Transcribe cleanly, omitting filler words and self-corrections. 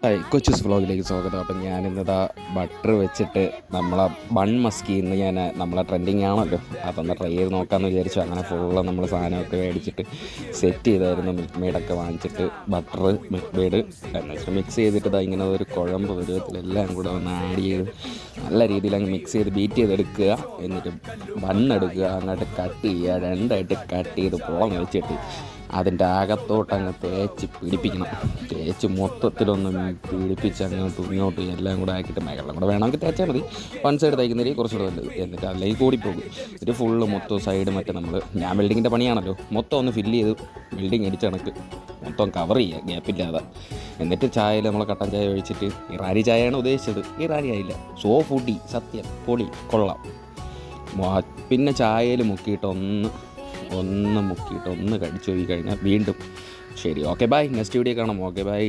Hi Kochus വ്ളോഗിലേക്ക് സ്വാഗതം. അപ്പം ഞാനിന്നതാ ബട്ടർ വെച്ചിട്ട് നമ്മളെ ബൺ മസ്കി ഇന്ന് നമ്മളെ ട്രെൻഡിങ് ആണല്ലോ, അതൊന്ന് ട്രൈ ചെയ്ത് നോക്കാമെന്ന് വിചാരിച്ചു. അങ്ങനെ ഫുള്ള് നമ്മൾ സാധനമൊക്കെ മേടിച്ചിട്ട് സെറ്റ് ചെയ്തായിരുന്നു. മിൽക്ക് മെയ്ഡൊക്കെ വാങ്ങിച്ചിട്ട് ബട്ടർ മിൽക്ക് മെയ്ഡ് എന്ന് വെച്ചിട്ട് മിക്സ് ചെയ്തിട്ട് ഇങ്ങനെ ഒരു കുഴമ്പ് പരുവത്തിലെല്ലാം കൂടെ ഒന്ന് ആഡ് ചെയ്ത് നല്ല രീതിയിൽ അങ്ങ് മിക്സ് ചെയ്ത് ബീറ്റ് ചെയ്തെടുക്കുക. എന്നിട്ട് ബണ്ണെടുക്കുക, അങ്ങോട്ട് കട്ട് ചെയ്യുക, രണ്ടായിട്ട് കട്ട് ചെയ്ത് പോളം വെച്ചിട്ട് അതിൻ്റെ അകത്തോട്ടങ്ങ് തേച്ച് പിടിപ്പിക്കണം. തേച്ച് മൊത്തത്തിലൊന്ന് പിടിപ്പിച്ച് അങ്ങോട്ടും ഇങ്ങോട്ടും എല്ലാം കൂടെ ആക്കിയിട്ട് മേഖല കൂടെ വേണമെങ്കിൽ തേച്ചാൽ മതി. വൺ സൈഡ് തയ്ക്കുന്നതിൽ കുറച്ചുകൂടെ നല്ലത്. എന്നിട്ട് അല്ലെങ്കിൽ കൂടിപ്പോകും. ഇത് ഫുള്ള് മൊത്തം സൈഡ് ഞാൻ ബിൽഡിങ്ങിൻ്റെ പണിയാണല്ലോ, മൊത്തം ഒന്ന് ഫില്ല് ചെയ്ത് ബിൽഡിങ് അടിച്ച് കണക്ക് മൊത്തം കവർ ചെയ്യുക ഗ്യാപ്പില്ലാതെ. എന്നിട്ട് ചായയിൽ നമ്മൾ കട്ടൻ ചായ ഒഴിച്ചിട്ട്, ഇറാനി ചായയാണ് ഉദ്ദേശിച്ചത്, ഇറാനി ആയില്ല, സോ ഫുഡി, സത്യം പൊളി കൊള്ളാം. പിന്നെ ചായയിൽ മുക്കിയിട്ട് ഒന്ന് മുക്കിയിട്ട് ഒന്ന് കടിച്ചു പോയി കഴിഞ്ഞാൽ വീണ്ടും ശരി. ഓക്കെ ബൈ, നെക്സ്റ്റ് വീഡിയോ കാണാം. Okay bye.